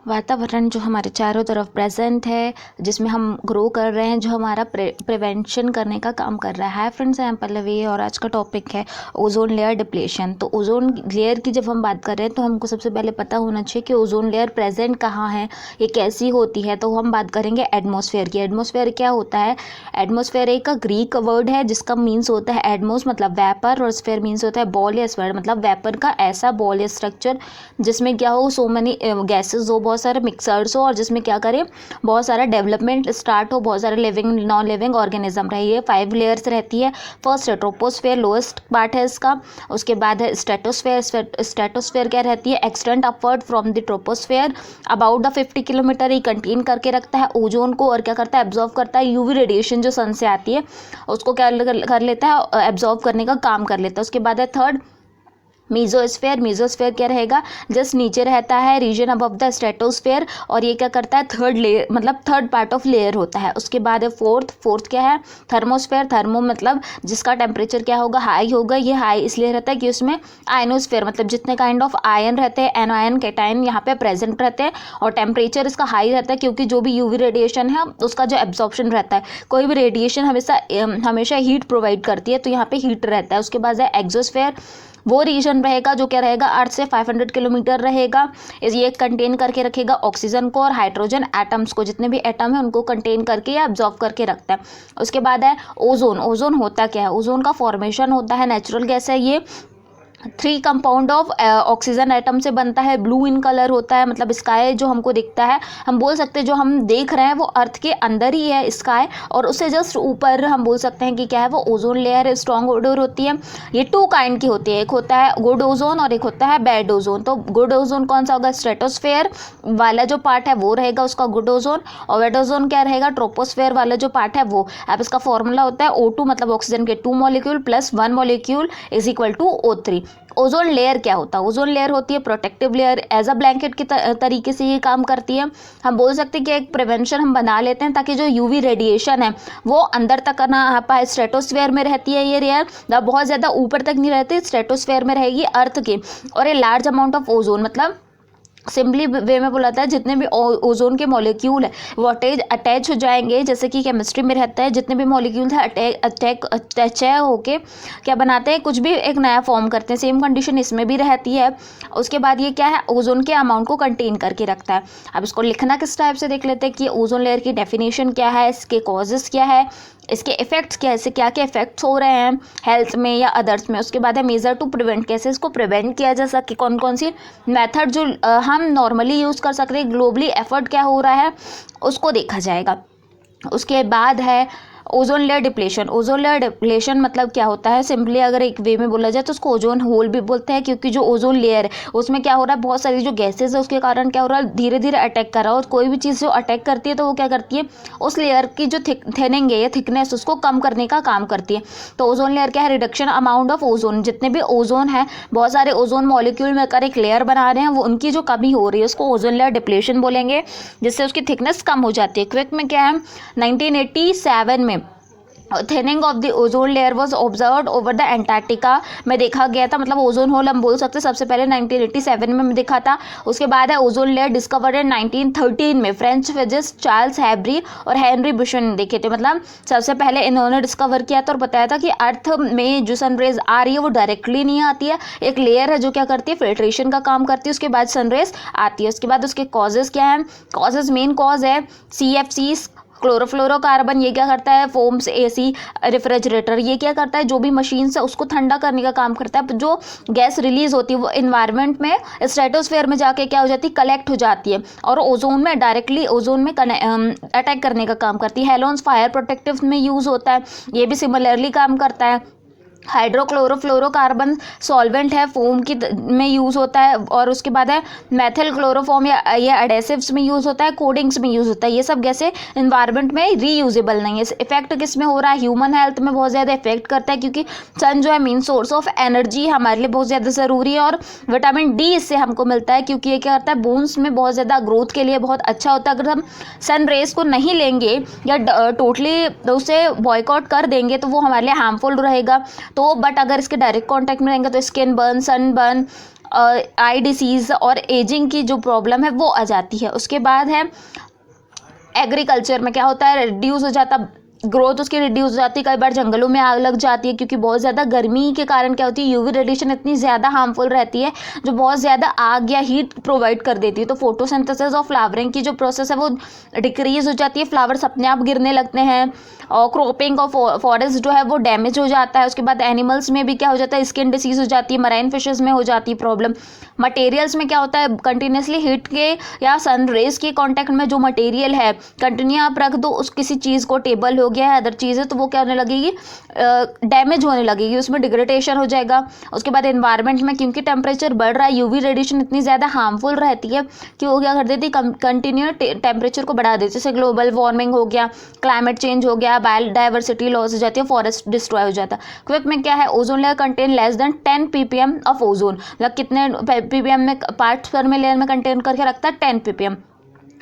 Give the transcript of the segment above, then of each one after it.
वातावरण जो हमारे चारों तरफ प्रेजेंट है, जिसमें हम ग्रो कर रहे हैं, जो हमारा प्रिवेंशन करने का काम कर रहा है। Hi friends, I am Pallavi और आज का टॉपिक है ओजोन लेयर डिप्लेशन। तो ओजोन लेयर की जब हम बात कर रहे हैं तो हमको सबसे पहले पता होना चाहिए कि ओजोन लेयर प्रेजेंट कहाँ है, ये कैसी होती है। तो हम बात करेंगे एटमॉस्फेयर की। एटमॉस्फेयर क्या होता है? एटमॉस्फेयर एक ग्रीक वर्ड है जिसका मीन्स होता है एटमॉस मतलब वेपर, और स्फेयर मीन्स होता है बॉल या स्फेयर मतलब वेपर का ऐसा बॉल या स्ट्रक्चर जिसमें क्या हो, सो मनी गैसेज हो, बहुत सारे मिक्सर्स हो, और जिसमें क्या करें, बहुत सारा डेवलपमेंट स्टार्ट हो, बहुत सारे लिविंग नॉन लिविंग ऑर्गेनिज्म रहे। ये 5 लेयर्स रहती है। फर्स्ट है ट्रोपोस्फेयर, लोएस्ट पार्ट है इसका। उसके बाद है स्ट्रेटोस्फेयर। स्ट्रेटोस्फेयर क्या रहती है? Extend upward from the troposphere about the 50 kilometre he contain करके रखता है ओजोन को, और क्या करता है, एब्जॉर्व करता है यूवी रेडिएशन जो सन से आती है उसको क्या कर लेता है, एब्जॉर्व करने का काम कर लेता है। उसके बाद है थर्ड मीजोस्फेयर। मीजोस्फेयर क्या रहेगा? जस्ट नीचे रहता है, रीजन अबव द स्ट्रेटोस्फेयर, और ये क्या करता है, थर्ड लेयर मतलब थर्ड पार्ट ऑफ लेयर होता है। उसके बाद है फोर्थ क्या है? थर्मोस्फेयर। थर्मो मतलब जिसका टेम्परेचर क्या होगा, हाई होगा। ये हाई इसलिए रहता है कि उसमें आयनोस्फेयर मतलब जितने काइंड ऑफ आयन रहते हैं, एनायन कैटायन यहाँ पे प्रेजेंट रहते हैं, और टेम्परेचर इसका हाई रहता है क्योंकि जो भी यूवी रेडिएशन है उसका जो एब्जॉर्प्शन रहता है, कोई भी रेडिएशन हमेशा हीट प्रोवाइड करती है, तो यहाँ पे हीट रहता है। उसके बाद है एक्सोस्फेयर। वो रीजन रहेगा जो क्या रहेगा, अर्थ से 500 किलोमीटर रहेगा। ये कंटेन करके रखेगा ऑक्सीजन को और हाइड्रोजन एटम्स को, जितने भी एटम है उनको कंटेन करके या एब्जॉर्व करके रखता है। उसके बाद है ओजोन। ओजोन होता क्या है? ओजोन का फॉर्मेशन होता है, नेचुरल गैस है ये, 3 कंपाउंड ऑफ ऑक्सीजन एटम से बनता है, ब्लू इन कलर होता है, मतलब स्काई जो हमको दिखता है, हम बोल सकते हैं जो हम देख रहे हैं वो अर्थ के अंदर ही है स्काई, और उससे जस्ट ऊपर हम बोल सकते हैं कि क्या है, वो ओजोन लेयर स्ट्रॉन्ग ओडोर होती है। ये 2 काइंड की होती है, एक होता है गुड ओजोन और एक होता है बैड ओजोन। तो गुड ओजोन कौन सा होगा? स्ट्रेटोस्फेयर वाला जो पार्ट है वो रहेगा उसका गुड ओजोन, और बैड ओजोन क्या रहेगा? ट्रोपोस्फेयर वाला जो पार्ट है वो। अब इसका फॉर्मूला होता है O2 मतलब ऑक्सीजन के 2 molecule plus 1 molecule is equal to O3। Ozone layer क्या होता है? ओजोन लेयर होती है protective layer, as a blanket की तरीके से ये काम करती है। हम बोल सकते हैं कि एक प्रिवेंशन हम बना लेते हैं ताकि जो यूवी रेडिएशन है वो अंदर तक ना आ पाए। स्ट्रेटोस्फेयर में रहती है ये लेयर, बहुत ज़्यादा ऊपर तक नहीं रहती, स्ट्रेटोस्फेयर में रहेगी अर्थ के। और ये लार्ज अमाउंट ऑफ ओजोन मतलब सिंपली वे में बोला था जितने भी ओजोन के मॉलिक्यूल है वो अटैच हो जाएंगे, जैसे कि केमिस्ट्री में रहता है, जितने भी मॉलिक्यूल है अटैच है होके क्या बनाते हैं, कुछ भी एक नया फॉर्म करते हैं। सेम कंडीशन इसमें भी रहती है। उसके बाद ये क्या है, ओजोन के अमाउंट को कंटेन करके रखता है। अब इसको लिखना किस टाइप से देख लेते हैं कि ओजोन लेयर की डेफिनेशन क्या है, इसके कॉजेस क्या है, इसके इफेक्ट्स क्या है, इससे क्या क्या इफेक्ट्स हो रहे हैं हेल्थ में या अदर्स में। उसके बाद है मेजर टू प्रिवेंट, कैसे इसको प्रिवेंट किया जा सके, कौन कौन सी मेथड जो हम नॉर्मली यूज़ कर सकते हैं, ग्लोबली एफर्ट क्या हो रहा है उसको देखा जाएगा। उसके बाद है ozone layer depletion. Ozone layer depletion मतलब क्या होता है? सिंपली अगर एक वे में बोला जाए तो उसको ओजोन होल भी बोलते हैं, क्योंकि जो ओजोन लेयर है उसमें क्या हो रहा है, बहुत सारी जो गैसेज है उसके कारण क्या हो रहा है, धीरे धीरे अटैक कर रहा है। और कोई भी चीज़ जो अटैक करती है तो वो क्या करती है, उस लेयर की जो थिनिंग है या थिकनेस उसको कम करने का काम करती है। तो ओजोन लेयर क्या है? रिडक्शन अमाउंट ऑफ ओजोन, जितने भी ओजोन है, बहुत सारे ओजोन मॉलिक्यूल मिलकर एक लेयर बना रहे हैं, वो उनकी जो कमी हो रही है उसको ओजोन लेयर डिप्लेशन बोलेंगे, जिससे उसकी थिकनेस कम हो जाती है। क्विक में क्या है, 1987 में thinning of the ozone layer was observed over the Antarctica में देखा गया था, मतलब ओजोन होल हम बोल सकते हैं सबसे पहले 1987 में देखा था। उसके बाद है ओजोन लेयर डिस्कवर्ड इन 1913 में फ्रेंच फिजिस्ट चार्ल्स हैब्री और हेनरी बुशन ने देखे थे, मतलब सबसे पहले इन्होंने डिस्कवर किया था और बताया था कि अर्थ में जो सनरेज आ रही है वो डायरेक्टली नहीं आती है, एक लेयर है जो क्या करती है, फिल्ट्रेशन का काम करती है, उसके बाद सनरेज आती है। उसके बाद उसके कॉजेज क्या है? कॉजेज मेन कॉज है CFC क्लोरोफ्लोरोकार्बन। ये क्या करता है, फोम्स, AC, रेफ्रिजरेटर, ये क्या करता है, जो भी मशीन से उसको ठंडा करने का काम करता है। जो गैस रिलीज होती है वो इन्वायरमेंट में स्ट्रेटोस्फेयर में जाके क्या हो जाती है, कलेक्ट हो जाती है, और ओजोन में डायरेक्टली ओजोन में अटैक करने का काम करती है। हेलोन्स फायर प्रोटेक्टिव में यूज़ होता है, ये भी सिमिलरली काम करता है। हाइड्रोक्लोरोफ्लोरोकार्बन सॉल्वेंट है, फोम की में यूज़ होता है। और उसके बाद है मेथिल क्लोरोफॉर्म या एडेसिव्स में यूज़ होता है, कोडिंग्स में यूज़ होता है। ये सब गैसे इन्वायरमेंट में रीयूजेबल नहीं है। इफेक्ट किस में हो रहा है, ह्यूमन हेल्थ में बहुत ज़्यादा इफेक्ट करता है, क्योंकि सन जो है मेन सोर्स ऑफ एनर्जी हमारे लिए बहुत ज़्यादा ज़रूरी है, और विटामिन D इससे हमको मिलता है, क्योंकि ये क्या करता है, बोन्स में बहुत ज़्यादा ग्रोथ के लिए बहुत अच्छा होता है। अगर हम सन रेज को नहीं लेंगे या टोटली उसे बॉयकॉट कर देंगे तो वो हमारे लिए हार्मफुल रहेगा। तो बट अगर इसके डायरेक्ट कांटेक्ट में रहेंगे तो स्किन बर्न, सन बर्न, आई डिसीज़ और एजिंग की जो प्रॉब्लम है वो आ जाती है। उसके बाद है एग्रीकल्चर में क्या होता है, रिड्यूस हो जाता, ग्रोथ उसकी रिड्यूस हो जाती है। कई बार जंगलों में आग लग जाती है क्योंकि बहुत ज़्यादा गर्मी के कारण क्या होती है, यूवी रेडिएशन इतनी ज़्यादा हार्मफुल रहती है जो बहुत ज़्यादा आग या हीट प्रोवाइड कर देती है। तो फोटोसिंथेसिस और फ्लावरिंग की जो प्रोसेस है वो डिक्रीज हो जाती है, फ्लावर्स अपने आप गिरने लगते हैं, और क्रॉपिंग और फॉरेस्ट जो है वो डैमेज हो जाता है। उसके बाद एनिमल्स में भी क्या हो जाता है, स्किन डिसीज हो जाती है, मराइन फिशेज में हो जाती है प्रॉब्लम। मटेरियल्स में क्या होता है, कंटिन्यूसली हीट के या सन रेज के कांटेक्ट में जो मटेरियल है कंटिन्यू आप रख दो उस किसी चीज़ को, टेबल हो गया है, अदर चीज़ है, तो वो क्या होने लगेगी, डैमेज होने लगेगी, उसमें डिग्रेडेशन हो जाएगा। उसके बाद एनवायरनमेंट में क्योंकि टेम्परेचर बढ़ रहा है, यूवी रेडिएशन इतनी ज़्यादा हार्मफुल रहती है कि वो क्या कर देती है, कंटिन्यू टेम्परेचर को बढ़ा देती है। जैसे ग्लोबल वार्मिंग हो गया, क्लाइमेट चेंज हो गया, बायोडाइवर्सिटी लॉस हो जाती है, फॉरेस्ट डिस्ट्रॉय हो जाता है। क्विक में क्या है, ozone layer contain less than 10 ppm of ozone, मतलब कितने ppm में पार्ट्स पर में लेयर में कंटेन करके रखता है, 10 ppm।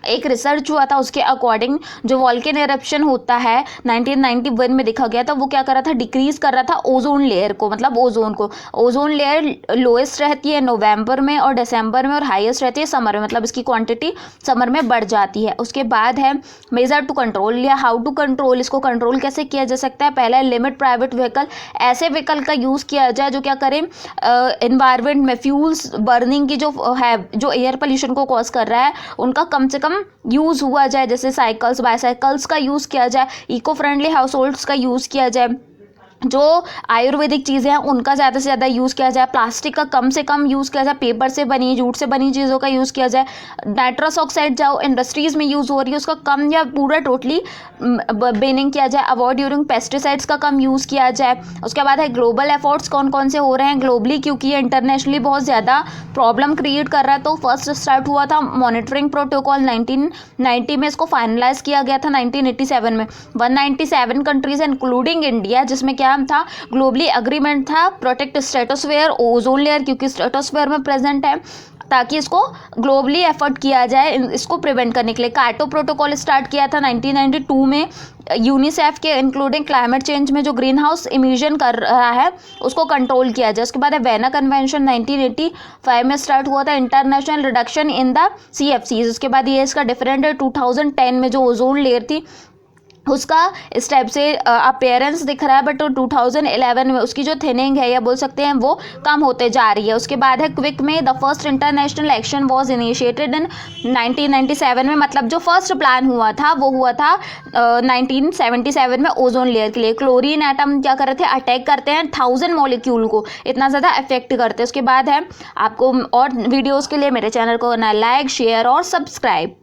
एक रिसर्च हुआ था उसके अकॉर्डिंग जो वॉल्केनो एरप्शन होता है 1991 में देखा गया था, वो क्या कर रहा था, डिक्रीज कर रहा था ओजोन लेयर को, मतलब ओजोन को। ओजोन लेयर लोएस्ट रहती है नवंबर में और दिसंबर में, और हाईएस्ट रहती है समर में, मतलब इसकी क्वांटिटी समर में बढ़ जाती है। उसके बाद है मेजर टू कंट्रोल या हाउ टू कंट्रोल, इसको कंट्रोल कैसे किया जा सकता है। पहला है लिमिट प्राइवेट व्हीकल, ऐसे व्हीकल का यूज़ किया जाए जो क्या करें, एनवायरनमेंट में फ्यूल्स बर्निंग की जो है, जो एयर पोल्यूशन को कॉज कर रहा है, उनका कम से कम यूज़ हुआ जाए। जैसे साइकिल्स, बाईसाइकिल्स का यूज़ किया जाए, इको फ्रेंडली हाउस होल्ड्स का यूज़ किया जाए, जो आयुर्वेदिक चीज़ें हैं उनका ज़्यादा से ज़्यादा यूज़ किया जाए, प्लास्टिक का कम से कम यूज़ किया जाए, पेपर से बनी, जूट से बनी चीज़ों का यूज़ किया जाए। नाइट्रस ऑक्साइड जो इंडस्ट्रीज़ में यूज़ हो रही है उसका कम या पूरा टोटली बैनिंग किया जाए। अवॉइड यूजिंग पेस्टिसाइड्स का कम यूज़ किया जाए। उसके बाद है ग्लोबल एफर्ट्स कौन कौन से हो रहे हैं ग्लोबली, क्योंकि ये इंटरनेशनली बहुत ज़्यादा प्रॉब्लम क्रिएट कर रहा है। तो फर्स्ट स्टार्ट हुआ था मॉनिटरिंग प्रोटोकॉल 1990 में, इसको फाइनलाइज किया गया था 1987 में। 197 कंट्रीज इंक्लूडिंग इंडिया, जिसमें क्या था, ग्लोबली एग्रीमेंट था प्रोटेक्ट स्ट्रेटोस्फेयर ओजोन लेयर, क्योंकि स्ट्रेटोस्फेयर में प्रेजेंट है, ताकि इसको ग्लोबली एफर्ट किया जाए इसको प्रिवेंट करने के लिए। काइटो प्रोटोकॉल स्टार्ट किया था 1992 में यूनिसेफ के, इंक्लूडिंग क्लाइमेट चेंज में जो ग्रीन हाउस इमिशन कर रहा है उसको कंट्रोल किया जाए। उसके बाद है वेना कन्वेंशन 1985 में स्टार्ट हुआ था, international reduction in the CFCs। उसके बाद ये इसका डिफरेंट है, 2010 में जो ओजोन लेयर थी उसका इस टाइप से अपीयरेंस दिख रहा है, बट 2011 में उसकी जो थिनिंग है या बोल सकते हैं वो कम होते जा रही है। उसके बाद है क्विक में the first international action was initiated in 1997 में, मतलब जो फर्स्ट प्लान हुआ था वो हुआ था 1977 में ओजोन लेयर के लिए। क्लोरीन एटम क्या कर रहे थे, अटैक करते हैं 1000 मॉलिक्यूल को, इतना ज़्यादा इफेक्ट करते हैं। उसके बाद है आपको और वीडियोज़ के लिए मेरे चैनल को करना लाइक, शेयर और सब्सक्राइब।